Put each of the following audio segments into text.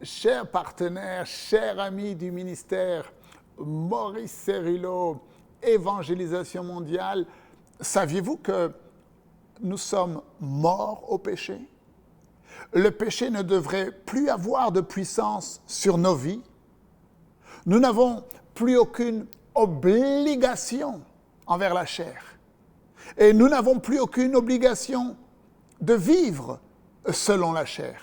chers partenaires, chers amis du ministère Maurice Cérillo, Évangélisation mondiale, saviez-vous que nous sommes morts au péché? Le péché ne devrait plus avoir de puissance sur nos vies. Nous n'avons plus aucune obligation envers la chair. Et nous n'avons plus aucune obligation de vivre selon la chair.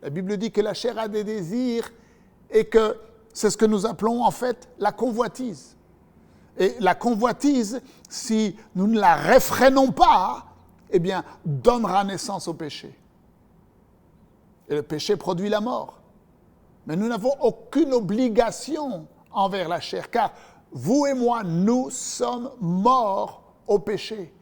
La Bible dit que la chair a des désirs et que c'est ce que nous appelons en fait la convoitise. Et la convoitise, si nous ne la réfrénons pas, eh bien, donnera naissance au péché. Et le péché produit la mort. Mais nous n'avons aucune obligation envers la chair, car vous et moi, nous sommes morts au péché.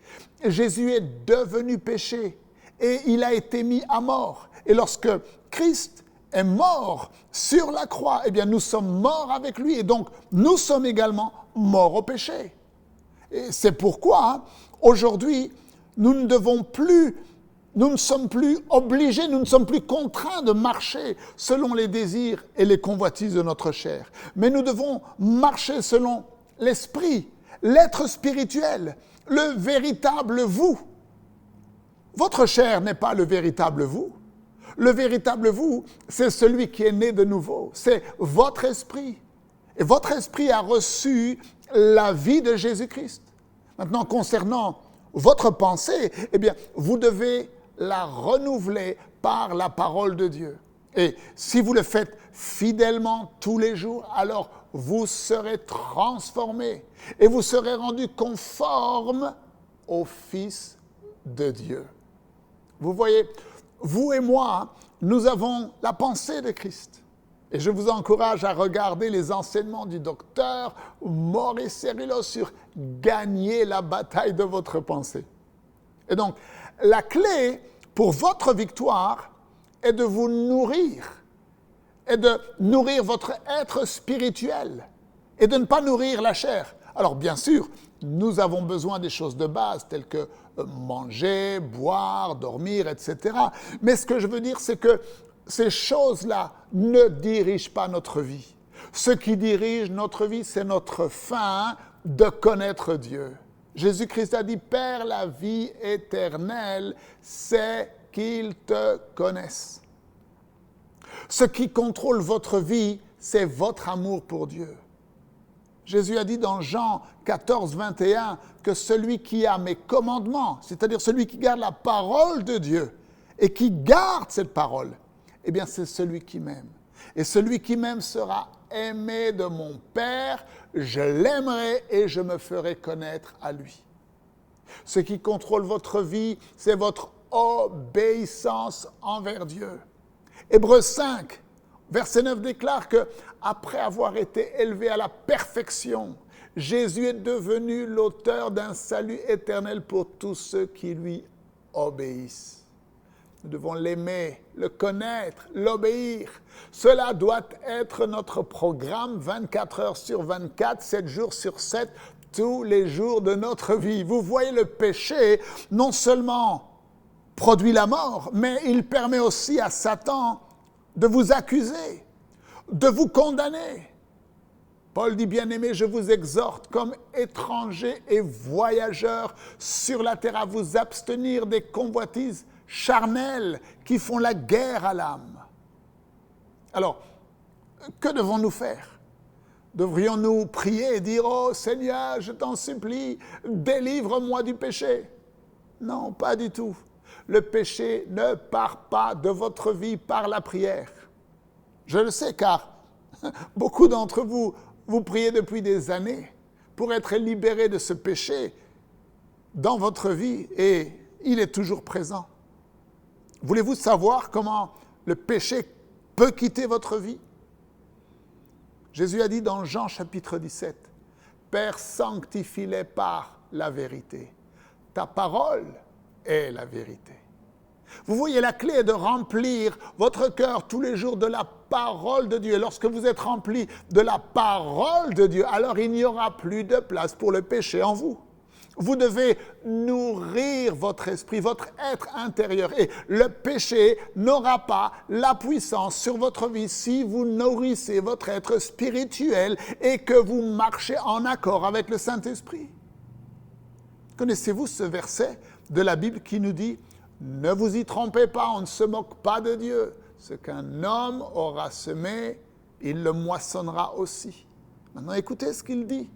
Jésus est devenu péché et il a été mis à mort. Et lorsque Christ est mort sur la croix, eh bien nous sommes morts avec lui et donc nous sommes également morts au péché. Et c'est pourquoi aujourd'hui nous ne sommes plus obligés, nous ne sommes plus contraints de marcher selon les désirs et les convoitises de notre chair. Mais nous devons marcher selon l'esprit, l'être spirituel, le véritable vous. Votre chair n'est pas le véritable vous. Le véritable vous, c'est celui qui est né de nouveau. C'est votre esprit. Et votre esprit a reçu la vie de Jésus-Christ. Maintenant, concernant votre pensée, eh bien, vous devez la renouveler par la parole de Dieu. Et si vous le faites fidèlement tous les jours, alors vous serez transformés et vous serez rendus conformes au Fils de Dieu. Vous voyez, vous et moi, nous avons la pensée de Christ. Et je vous encourage à regarder les enseignements du docteur Maurice Cérillo sur gagner la bataille de votre pensée. Et donc, la clé pour votre victoire est de vous nourrir, et de nourrir votre être spirituel, et de ne pas nourrir la chair. Alors, bien sûr, nous avons besoin des choses de base, telles que manger, boire, dormir, etc. Mais ce que je veux dire, c'est que ces choses-là ne dirigent pas notre vie. Ce qui dirige notre vie, c'est notre faim de connaître Dieu. Jésus-Christ a dit, « Père, la vie éternelle, c'est qu'ils te connaissent. » Ce qui contrôle votre vie, c'est votre amour pour Dieu. Jésus a dit dans Jean 14, 21 que celui qui a mes commandements, c'est-à-dire celui qui garde la parole de Dieu et qui garde cette parole, eh bien c'est celui qui m'aime. Et celui qui m'aime sera aimé de mon Père, je l'aimerai et je me ferai connaître à lui. Ce qui contrôle votre vie, c'est votre obéissance envers Dieu. Hébreux 5, verset 9 déclare que après avoir été élevé à la perfection, Jésus est devenu l'auteur d'un salut éternel pour tous ceux qui lui obéissent. Nous devons l'aimer, le connaître, l'obéir. Cela doit être notre programme 24 heures sur 24, 7 jours sur 7, tous les jours de notre vie. Vous voyez, le péché, non seulement produit la mort, mais il permet aussi à Satan de vous accuser, de vous condamner. Paul dit, bien-aimés, je vous exhorte comme étrangers et voyageurs sur la terre à vous abstenir des convoitises charnelles qui font la guerre à l'âme. Alors, que devons-nous faire? Devrions-nous prier et dire, « Oh Seigneur, je t'en supplie, délivre-moi du péché » ? Non, pas du tout. Le péché ne part pas de votre vie par la prière. Je le sais car beaucoup d'entre vous, vous priez depuis des années pour être libérés de ce péché dans votre vie et il est toujours présent. Voulez-vous savoir comment le péché peut quitter votre vie? Jésus a dit dans Jean chapitre 17, « Père, sanctifie-les par la vérité. Ta parole est la vérité. » Vous voyez, la clé est de remplir votre cœur tous les jours de la parole de Dieu. Et lorsque vous êtes rempli de la parole de Dieu, alors il n'y aura plus de place pour le péché en vous. Vous devez nourrir votre esprit, votre être intérieur. Et le péché n'aura pas la puissance sur votre vie si vous nourrissez votre être spirituel et que vous marchez en accord avec le Saint-Esprit. Connaissez-vous ce verset de la Bible qui nous dit « Ne vous y trompez pas, on ne se moque pas de Dieu. Ce qu'un homme aura semé, il le moissonnera aussi. » Maintenant, écoutez ce qu'il dit.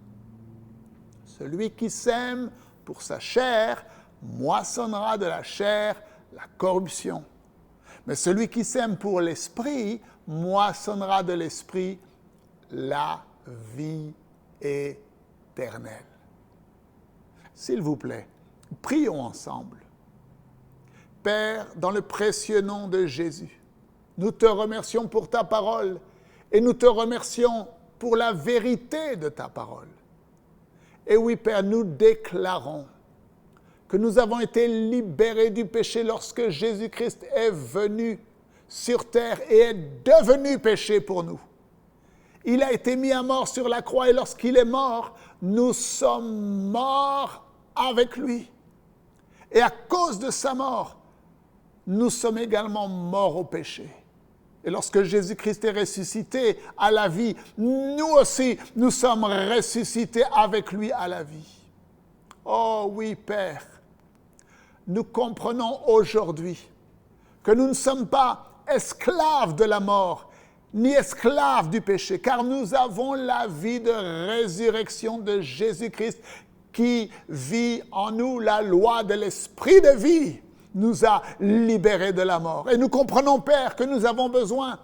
Celui qui sème pour sa chair moissonnera de la chair la corruption. Mais celui qui sème pour l'esprit moissonnera de l'esprit la vie éternelle. S'il vous plaît, prions ensemble. Père, dans le précieux nom de Jésus, nous te remercions pour ta parole et nous te remercions pour la vérité de ta parole. Et oui, Père, nous déclarons que nous avons été libérés du péché lorsque Jésus-Christ est venu sur terre et est devenu péché pour nous. Il a été mis à mort sur la croix et lorsqu'il est mort, nous sommes morts avec lui. Et à cause de sa mort, nous sommes également morts au péché. Et lorsque Jésus-Christ est ressuscité à la vie, nous aussi, nous sommes ressuscités avec lui à la vie. Oh oui, Père, nous comprenons aujourd'hui que nous ne sommes pas esclaves de la mort, ni esclaves du péché, car nous avons la vie de résurrection de Jésus-Christ qui vit en nous. La loi de l'esprit de vie nous a libérés de la mort. Et nous comprenons, Père, que nous avons besoin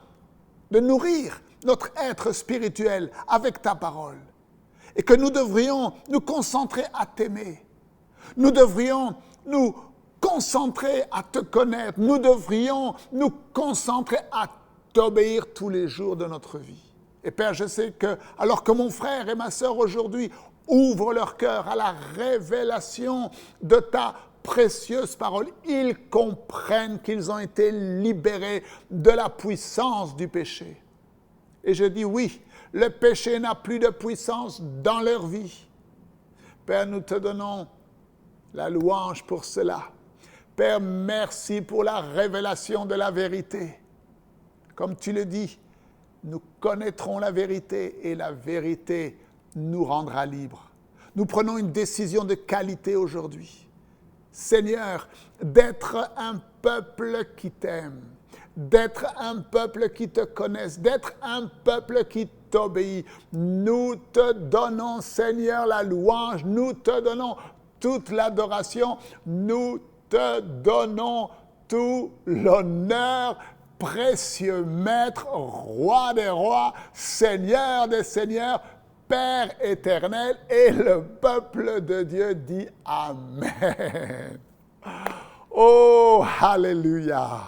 de nourrir notre être spirituel avec ta parole. Et que nous devrions nous concentrer à t'aimer. Nous devrions nous concentrer à te connaître. Nous devrions nous concentrer à t'obéir tous les jours de notre vie. Et Père, je sais que, alors que mon frère et ma sœur aujourd'hui ouvrent leur cœur à la révélation de ta précieuse parole, ils comprennent qu'ils ont été libérés de la puissance du péché. Et je dis oui, le péché n'a plus de puissance dans leur vie. Père, nous te donnons la louange pour cela. Père, merci pour la révélation de la vérité. Comme tu le dis, nous connaîtrons la vérité et la vérité nous rendra libres. Nous prenons une décision de qualité aujourd'hui. Seigneur, d'être un peuple qui t'aime, d'être un peuple qui te connaisse, d'être un peuple qui t'obéit. Nous te donnons, Seigneur, la louange, nous te donnons toute l'adoration, nous te donnons tout l'honneur, précieux Maître, Roi des rois, Seigneur des seigneurs, Père éternel, et le peuple de Dieu dit Amen. Oh, Alléluia.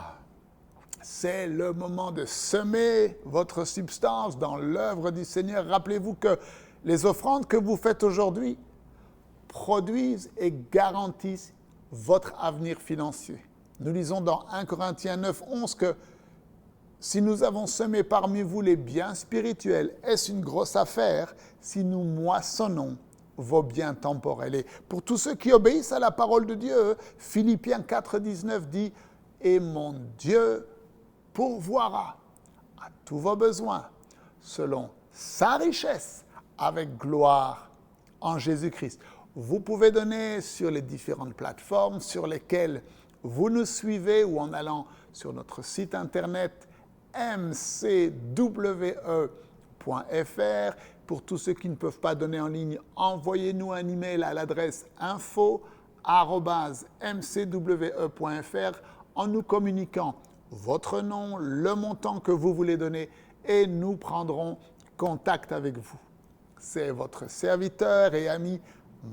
C'est le moment de semer votre substance dans l'œuvre du Seigneur. Rappelez-vous que les offrandes que vous faites aujourd'hui produisent et garantissent votre avenir financier. Nous lisons dans 1 Corinthiens 9, 11 que si nous avons semé parmi vous les biens spirituels, est-ce une grosse affaire si nous moissonnons vos biens temporels? Et pour tous ceux qui obéissent à la parole de Dieu, Philippiens 4, 19 dit « Et mon Dieu pourvoira à tous vos besoins selon sa richesse avec gloire en Jésus-Christ. » Vous pouvez donner sur les différentes plateformes sur lesquelles vous nous suivez ou en allant sur notre site internet mcwe.fr. Pour tous ceux qui ne peuvent pas donner en ligne, envoyez-nous un email à l'adresse info@mcwe.fr en nous communiquant votre nom, le montant que vous voulez donner et nous prendrons contact avec vous. C'est votre serviteur et ami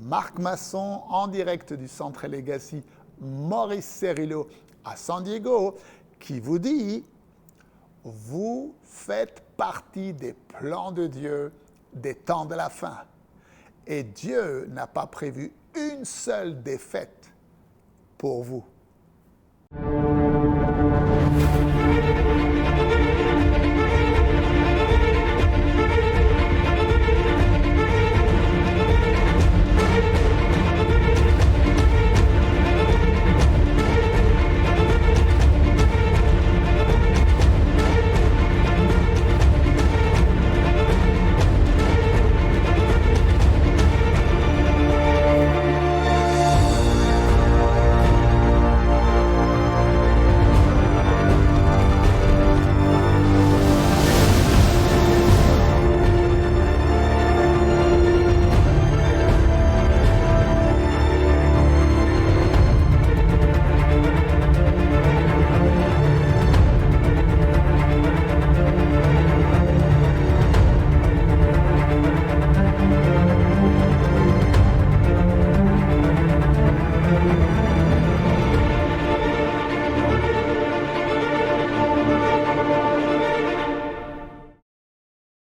Marc Masson en direct du Centre Legacy Maurice Cerullo à San Diego qui vous dit « Vous faites partie des plans de Dieu des temps de la fin. Et Dieu n'a pas prévu une seule défaite pour vous. »